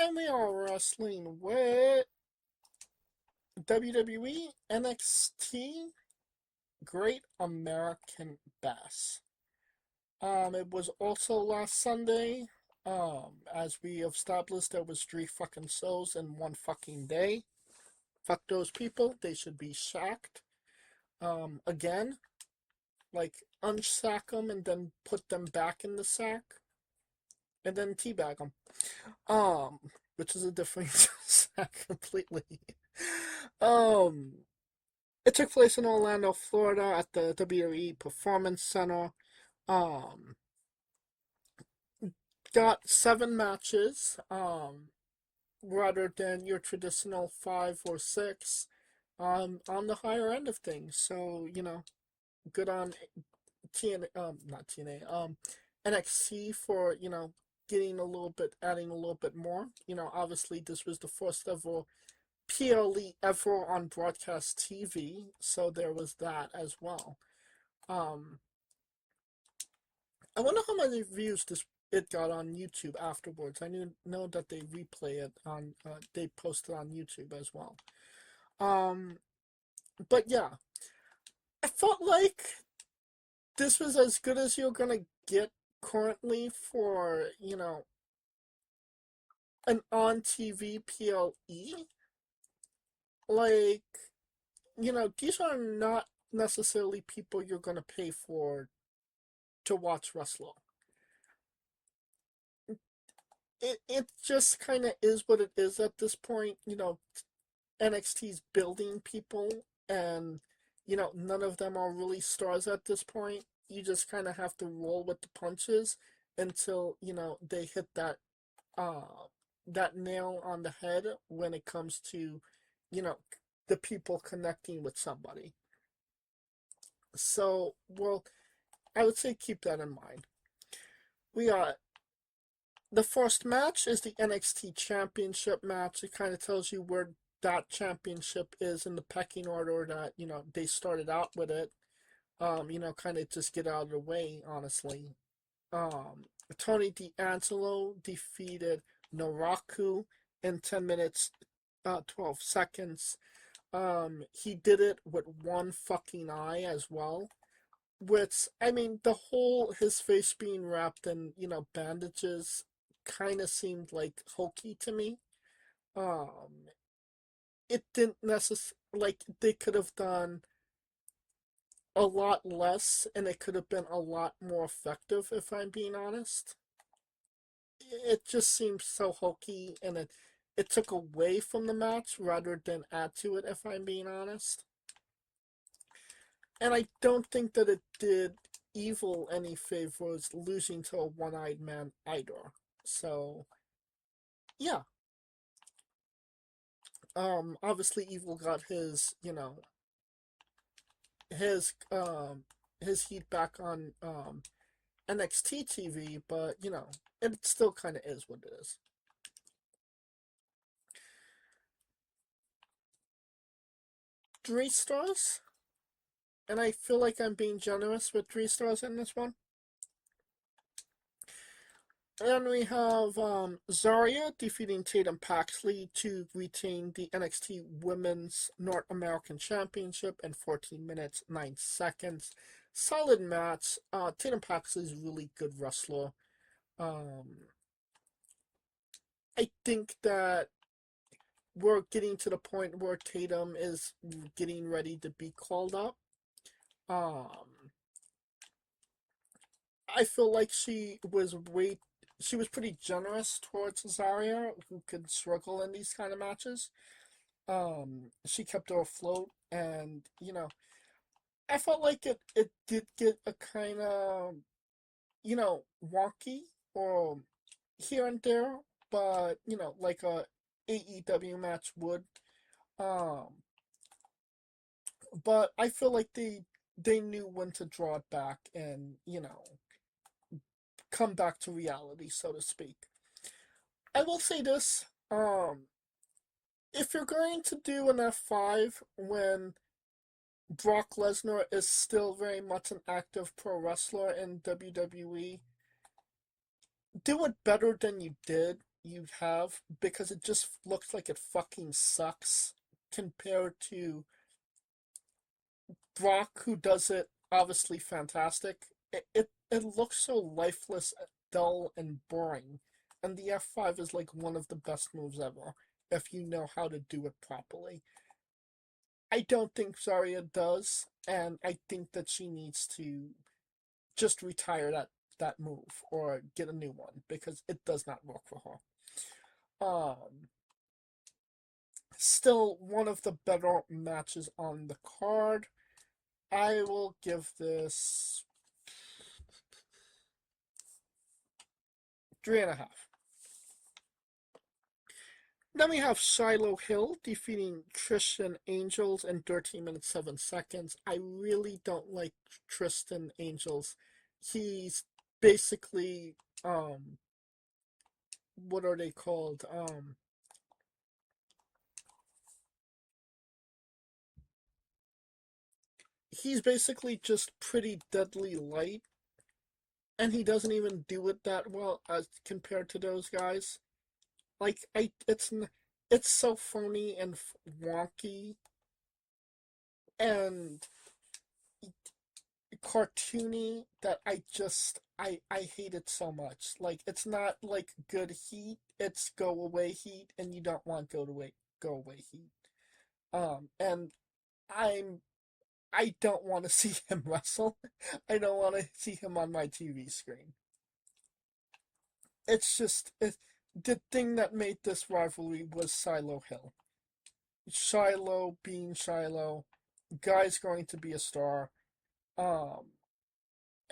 And we are wrestling with WWE NXT Great American Bash. It was also last Sunday. As we have established, there was 3 fucking shows in one fucking day. Fuck those people. They should be sacked. Again, like unsack them and then put them back in the sack and then teabag them. Um, which is a different sack completely. Um, it took place in Orlando, Florida, at the WRE Performance Center. Um, got 7 matches. Rather than your traditional 5 or 6. On the higher end of things. So good on TNA. Not TNA. NXT for getting a little bit, adding a little bit more. Obviously this was the first ever PLE ever on broadcast TV, so there was that as well. Um, I wonder how many views it got on YouTube afterwards. I know that they replay it on, they post it on YouTube as well. Um, but yeah, I felt like this was as good as you're gonna get currently for an on TV PLE. Like, these are not necessarily people you're gonna pay for to watch wrestler. It just kind of is what it is at this point. NXT's building people, and none of them are really stars at this point. You just kind of have to roll with the punches until they hit uh that nail on the head when it comes to you know the people connecting with somebody. So, well, I would say keep that in mind. We got the first match is the NXT Championship match. It kind of tells you where that championship is in the pecking order that, they started out with it. Kind of just get out of the way, honestly. Um, Tony D'Angelo defeated Naraku in 10 minutes, 12 seconds. He did it with one fucking eye as well. Which, I mean, his face being wrapped in, bandages kind of seemed like hokey to me. Um, it didn't necessarily, like, they could have done a lot less and it could have been a lot more effective, if I'm being honest. It just seems so hokey and it took away from the match rather than add to it, if I'm being honest. And I don't think that it did Evil any favors losing to a one-eyed man either. So, yeah. Obviously Evil got his his heat back on NXT TV, but it still kind of is what it is. 3 stars, and I feel like I'm being generous with 3 stars in this one. And we have Zarya defeating Tatum Paxley to retain the NXT Women's North American Championship in 14 minutes, 9 seconds. Solid match. Tatum Paxley's a really good wrestler. Um, I think that we're getting to the point where Tatum is getting ready to be called up. Um, I feel like she was pretty generous towards Zarya, who could struggle in these kind of matches. She kept her afloat, and I felt like it did get a kind of wonky or here and there, but like a AEW match would. Um, but I feel like they knew when to draw it back and come back to reality, so to speak. I will say this: if you're going to do an F5 when Brock Lesnar is still very much an active pro wrestler in WWE, do it better than you did you have because it just looks like it fucking sucks compared to Brock, who does it obviously fantastic. It looks so lifeless, dull, and boring. And the F5 is like one of the best moves ever if you know how to do it properly. I don't think Zarya does, and I think that she needs to just retire that move or get a new one because it does not work for her. Still one of the better matches on the card. I will give this 3.5. Then we have Shiloh Hill defeating Tristan Angels in 13 minutes 7 seconds. I really don't like Tristan Angels. He's basically what are they called? He's basically just pretty deadly light, and he doesn't even do it that well as compared to those guys. Like it's so phony and wonky and cartoony that I hate it so much. Like it's not like good heat, it's go away heat, and you don't want go away heat. And I'm I don't want to see him wrestle. I don't want to see him on my TV screen. It's just the thing that made this rivalry was Shiloh Hill. Shiloh being Shiloh, guy's going to be a star. Um,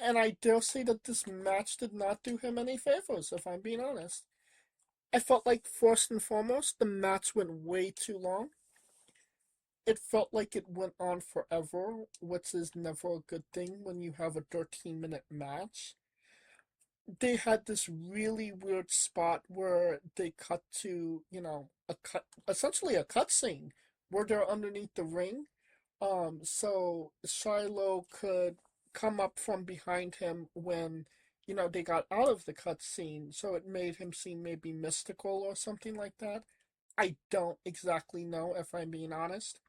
and I dare say that this match did not do him any favors, if I'm being honest. I felt like, first and foremost, the match went way too long. It felt like it went on forever, which is never a good thing when you have a 13-minute match. They had this really weird spot where they cut to, essentially a cutscene where they're underneath the ring. So Shiloh could come up from behind him when, they got out of the cutscene, so it made him seem maybe mystical or something like that. I don't exactly know if I'm being honest.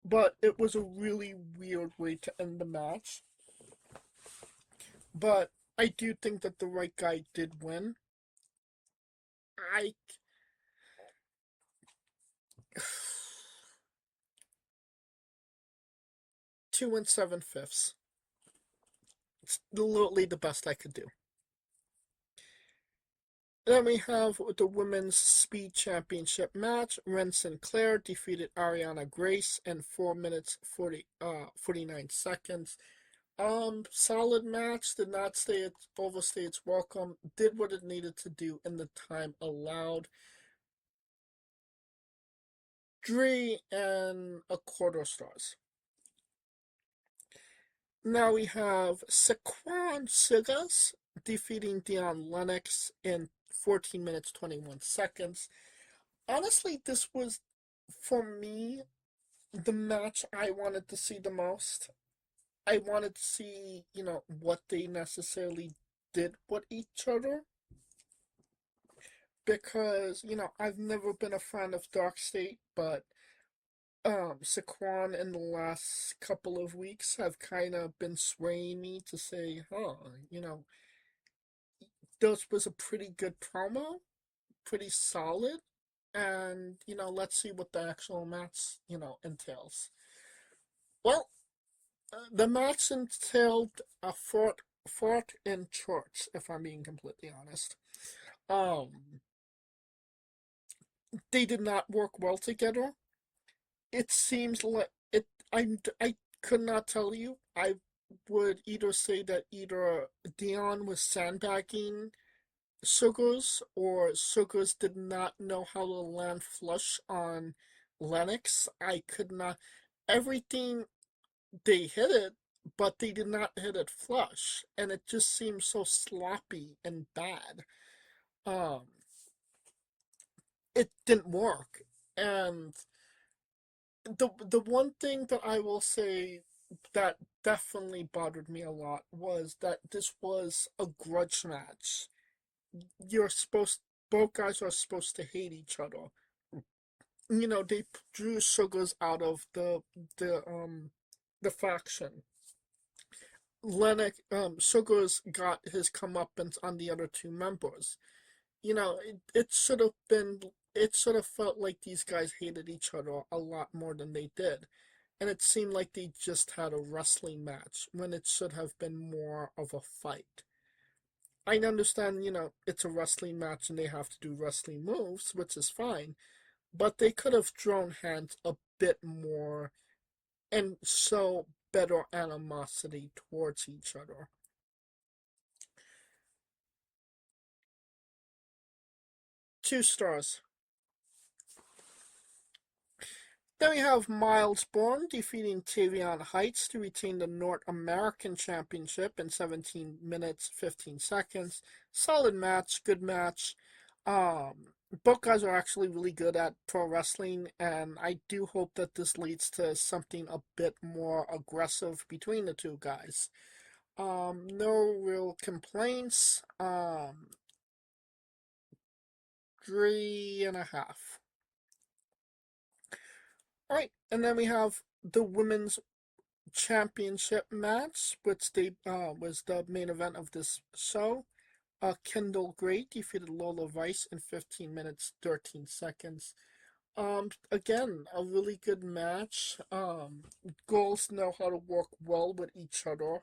But it was a really weird way to end the match. But I do think that the right guy did win. I 2 and 7/5. It's literally the best I could do. Then we have the women's speed championship match. Ren Sinclair defeated Ariana Grace in 4 minutes 49 seconds. Solid match. Did not overstay its welcome. Did what it needed to do in the time allowed. 3.25 stars. Now we have Saquon Sigas defeating Dion Lennox in 14 minutes 21 seconds. Honestly, this was, for me, the match I wanted to see the most. I wanted to see, what they necessarily did with each other. Because, I've never been a fan of Dark State, but Saquon in the last couple of weeks have kind of been swaying me to say, this was a pretty good promo, pretty solid, and, let's see what the actual match, entails. Well, the match entailed a fort in church, if I'm being completely honest. Um, they did not work well together. It seems like it. I could not tell you. I would either say that either Dion was sandbagging Sugars or Sugars did not know how to land flush on Lennox. I could not. Everything they hit it, but they did not hit it flush, and it just seemed so sloppy and bad. Um, it didn't work, and the one thing that I will say that definitely bothered me a lot was that this was a grudge match. You're supposed Both guys are supposed to hate each other. They drew Sugars out of the faction. Lennox Sugars got his comeuppance on the other two members. It should have been. It should have felt like these guys hated each other a lot more than they did, and it seemed like they just had a wrestling match when it should have been more of a fight. I understand, it's a wrestling match and they have to do wrestling moves, which is fine, but they could have thrown hands a bit more and show better animosity towards each other. 2 stars. Then we have Miles Bourne defeating Tavion Heights to retain the North American Championship in 17 minutes 15 seconds. Solid match, good match. Both guys are actually really good at pro wrestling, and I do hope that this leads to something a bit more aggressive between the two guys. No real complaints. 3.5. Alright, and then we have the women's championship match, which was the main event of this show. Kendall Gray defeated Lola Vice in 15 minutes 13 seconds. Again, a really good match. Girls know how to work well with each other.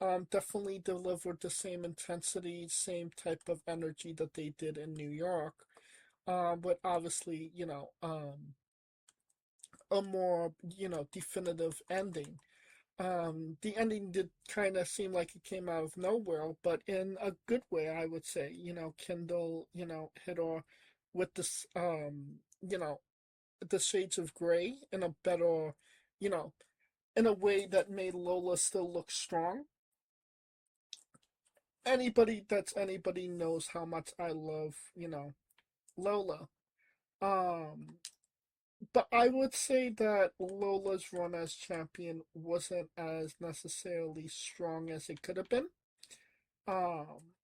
Definitely delivered the same intensity, same type of energy that they did in New York. But obviously, a more, definitive ending. The ending did kind of seem like it came out of nowhere, but in a good way, I would say. Kendall, hit her with this, the shades of gray in a better, you know, in a way that made Lola still look strong. Anybody knows how much I love, Lola. Um, but I would say that Lola's run as champion wasn't as necessarily strong as it could have been. Um,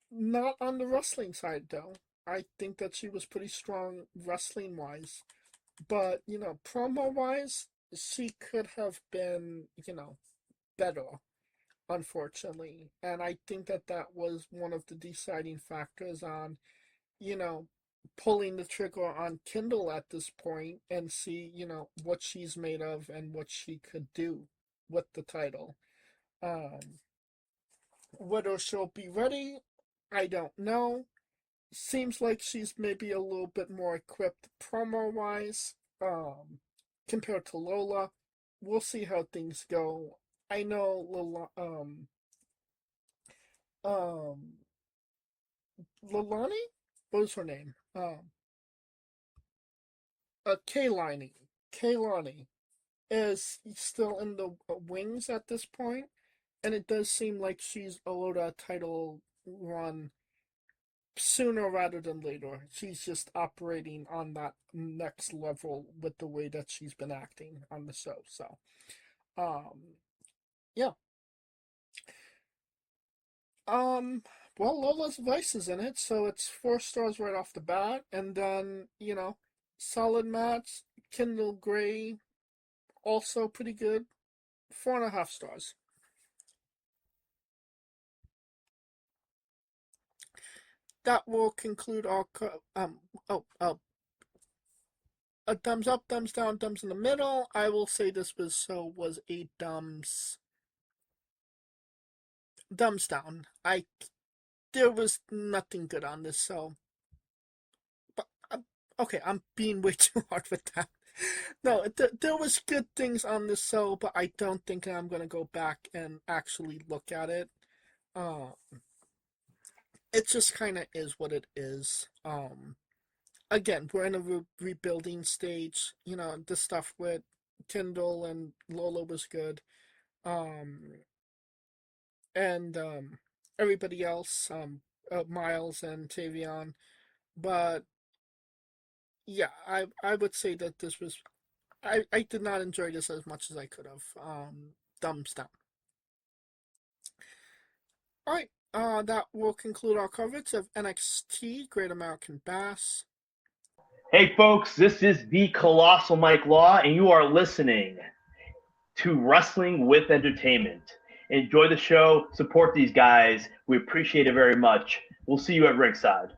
Not on the wrestling side though. I think that she was pretty strong wrestling wise, but promo wise, she could have been, better, unfortunately. And I think that that was one of the deciding factors on, you know, pulling the trigger on Kindle at this point and see, what she's made of and what she could do with the title. Um, whether she'll be ready, I don't know. Seems like she's maybe a little bit more equipped promo wise, compared to Lola. We'll see how things go. I know Lola, um, Lilani? What was her name? Kaylani. Kaylani is still in the wings at this point, and it does seem like she's owed a title run sooner rather than later. She's just operating on that next level with the way that she's been acting on the show. So, um, yeah. Um, well, Lola's Vice is in it, so it's 4 stars right off the bat, and then solid match. Kendall Gray also pretty good. 4.5 stars. That will conclude our a thumbs up, thumbs down, thumbs in the middle. I will say this was a thumbs down. There was nothing good on this, so but okay, I'm being way too hard with that. No, there was good things on this show, but I don't think I'm gonna go back and actually look at it. Uh, it just kind of is what it is. Again, we're in a rebuilding stage. The stuff with Kindle and Lola was good. Um, and everybody else, Miles and Tavion. But yeah, I would say that this was I did not enjoy this as much as I could have. Thumbs down. All right, that will conclude our coverage of NXT Great American Bash. Hey, folks, this is the Colossal Mike Law, and you are listening to Wrestling with Entertainment. Enjoy the show. Support these guys. We appreciate it very much. We'll see you at ringside.